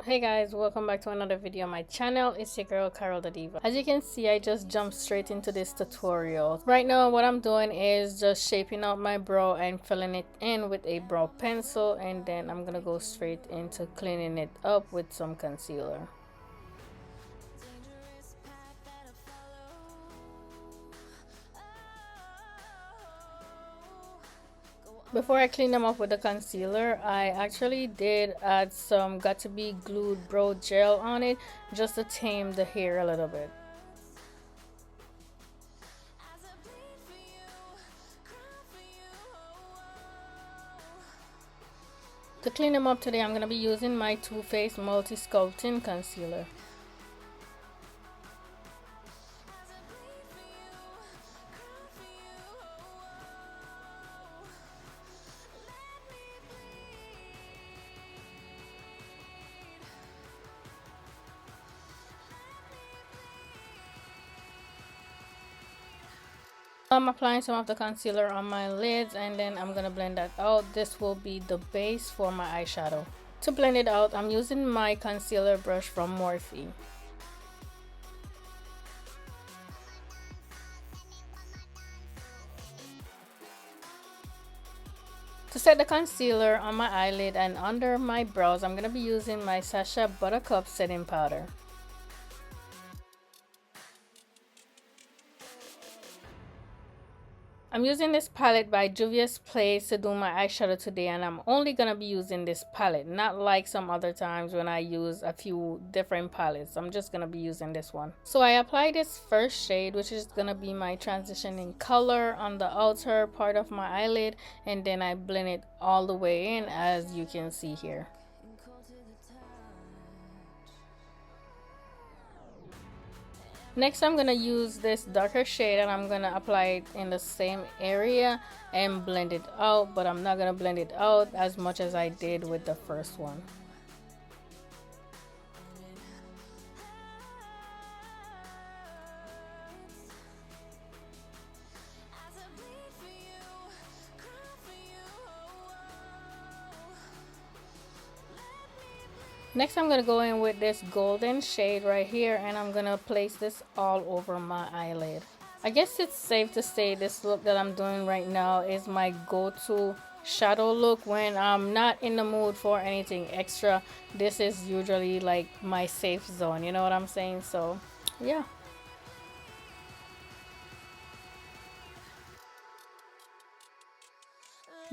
Hey guys, welcome back to another video on my channel. It's your girl Karrill DaDiva. As you can see, I just jumped straight into this tutorial. Right now what I'm doing is just shaping out my brow and filling it in with a brow pencil, and then I'm gonna go straight into cleaning it up with some concealer. Before I clean them up with the concealer, I actually did add some got to be glued brow gel on it just to tame the hair a little bit. To clean them up today, I'm going to be using my Too Faced Multi Sculpting Concealer. I'm applying some of the concealer on my lids, and then I'm going to blend that out. This will be the base for my eyeshadow. To blend it out, I'm using my concealer brush from Morphe. To set the concealer on my eyelid and under my brows, I'm going to be using my Sacha Buttercup setting powder. I'm using this palette by Juvia's Place to do my eyeshadow today, and I'm only going to be using this palette, not like some other times when I use a few different palettes. I'm just going to be using this one. So I apply this first shade, which is going to be my transitioning color, on the outer part of my eyelid, and then I blend it all the way in, as you can see here. Next, I'm going to use this darker shade and I'm going to apply it in the same area and blend it out, but I'm not going to blend it out as much as I did with the first one. Next, I'm going to go in with this golden shade right here, and I'm going to place this all over my eyelid. I guess it's safe to say this look that I'm doing right now is my go-to shadow look when I'm not in the mood for anything extra. This is usually like my safe zone, you know what I'm saying? So yeah.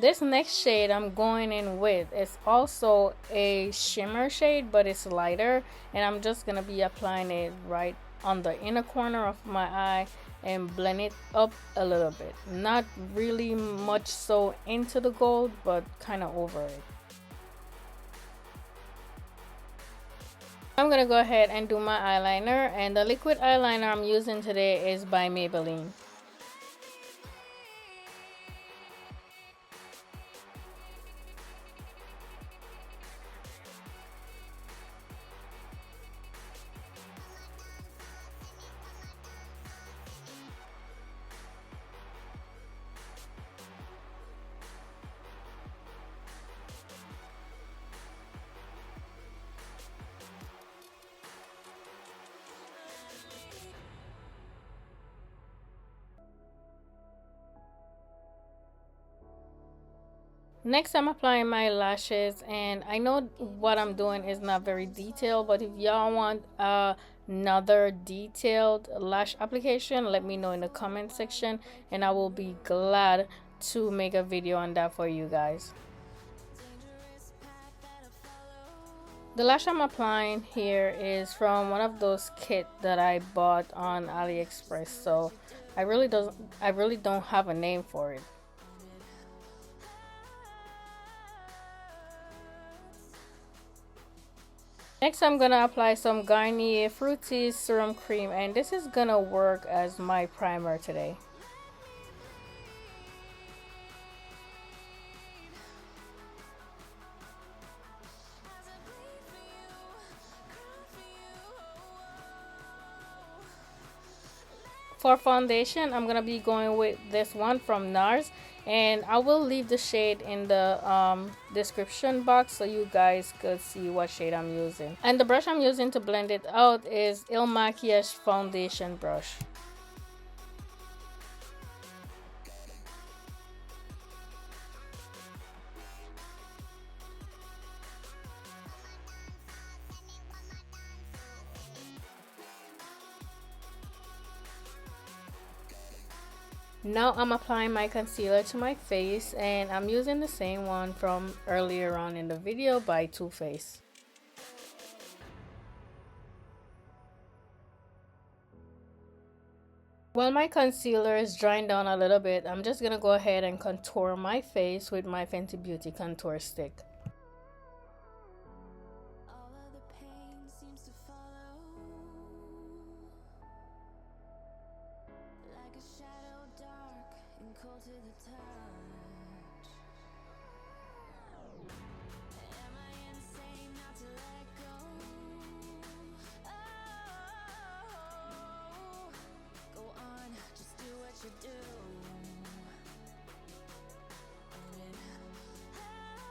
This next shade I'm going in with is also a shimmer shade, but it's lighter, and I'm just gonna be applying it right on the inner corner of my eye and blend it up a little bit. Not really much so into the gold, but kind of over it. I'm gonna go ahead and do my eyeliner, and the liquid eyeliner I'm using today is by Maybelline. Next, I'm applying my lashes, and I know what I'm doing is not very detailed, but if y'all want another detailed lash application, let me know in the comment section and I will be glad to make a video on that for you guys. The lash I'm applying here is from one of those kits that I bought on AliExpress, so I really don't have a name for it. Next, I'm gonna apply some Garnier Fructis Serum Cream, and this is gonna work as my primer today. For foundation, I'm gonna be going with this one from NARS, and I will leave the shade in the description box so you guys could see what shade I'm using. And the brush I'm using to blend it out is Il Makiage foundation brush. Now I'm applying my concealer to my face, and I'm using the same one from earlier on in the video by Too Faced. While my concealer is drying down a little bit, I'm just gonna go ahead and contour my face with my Fenty Beauty contour stick.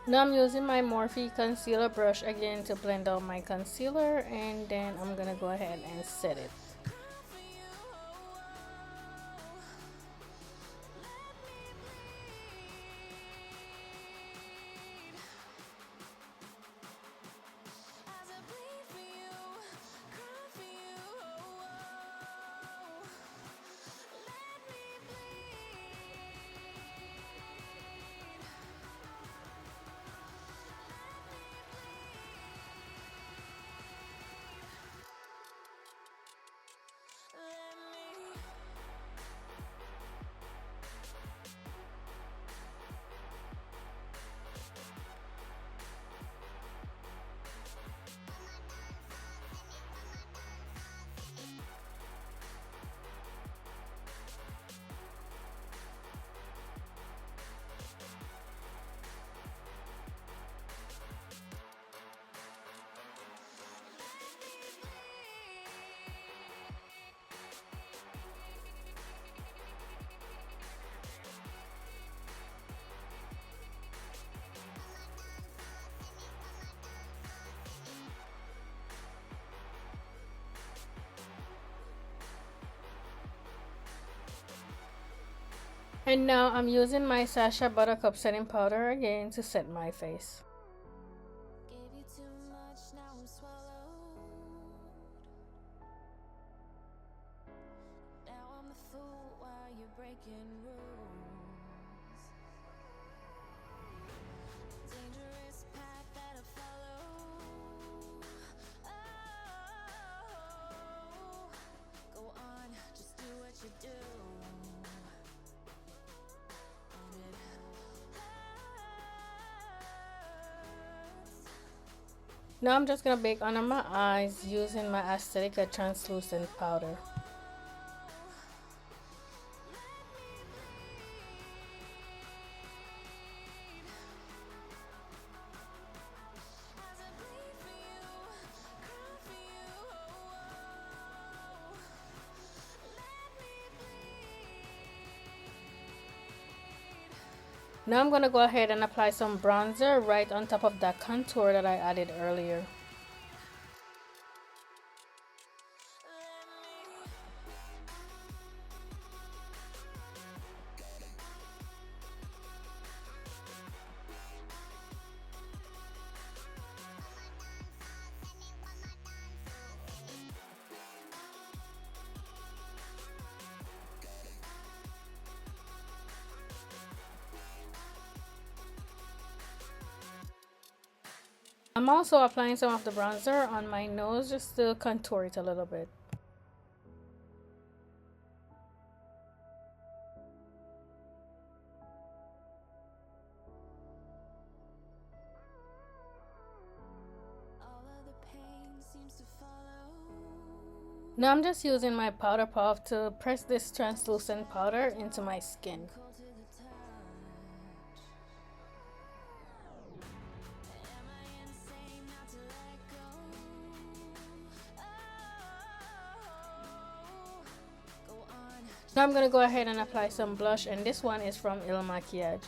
Now I'm using my Morphe concealer brush again to blend out my concealer, and then I'm gonna go ahead and set it. And now I'm using my Sacha Buttercup setting powder again to set my face. Now I'm just gonna bake under my eyes using my Aesthetica translucent powder. Now I'm gonna go ahead and apply some bronzer right on top of that contour that I added earlier. I'm also applying some of the bronzer on my nose just to contour it a little bit. Now I'm just using my powder puff to press this translucent powder into my skin. Now I'm gonna go ahead and apply some blush, and this one is from Il Makiage.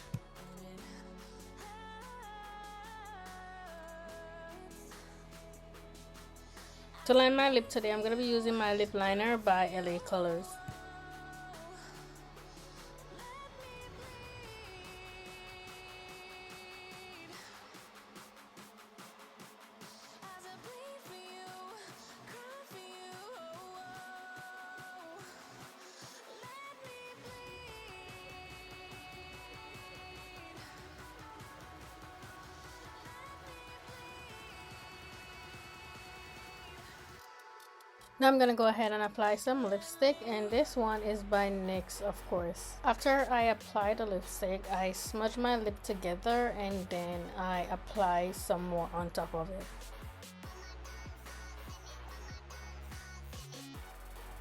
To line my lip today, I'm gonna be using my lip liner by LA Colors. Now I'm gonna go ahead and apply some lipstick, and this one is by NYX, of course. After I apply the lipstick, I smudge my lip together and then I apply some more on top of it.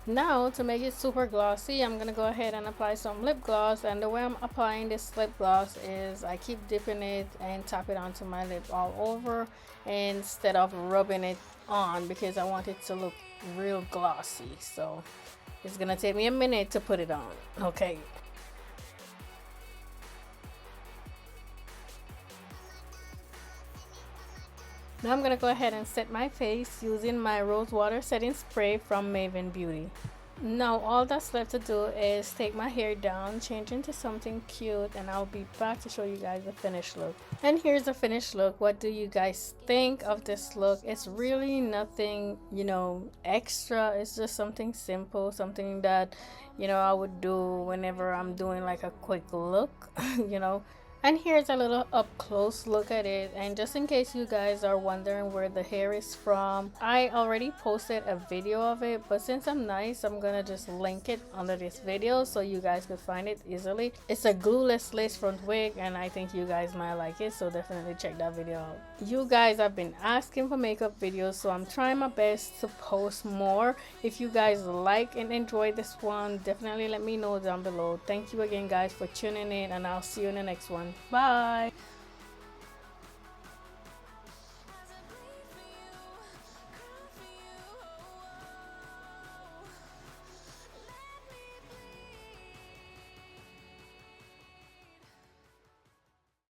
Now to make it super glossy, I'm gonna go ahead and apply some lip gloss, and the way I'm applying this lip gloss is I keep dipping it and tap it onto my lip all over instead of rubbing it on, because I want it to look real glossy. So it's gonna take me a minute to put it on. Okay. Now I'm gonna go ahead and set my face using my rose water setting spray from Maven Beauty. Now all that's left to do is take my hair down, change into something cute, and I'll be back to show you guys the finished look. And here's the finished look. What do you guys think of this look? It's really nothing, you know, extra. It's just something simple, something that, you know, I would do whenever I'm doing like a quick look, you know. And here's a little up close look at it. And just in case you guys are wondering where the hair is from, I already posted a video of it, but since I'm nice, I'm gonna just link it under this video so you guys could find it easily. It's a glueless lace front wig, and I think you guys might like it, so definitely check that video out. You guys have been asking for makeup videos, so I'm trying my best to post more. If you guys like and enjoy this one, definitely let me know down below. Thank you again guys for tuning in, and I'll see you in the next one. Bye.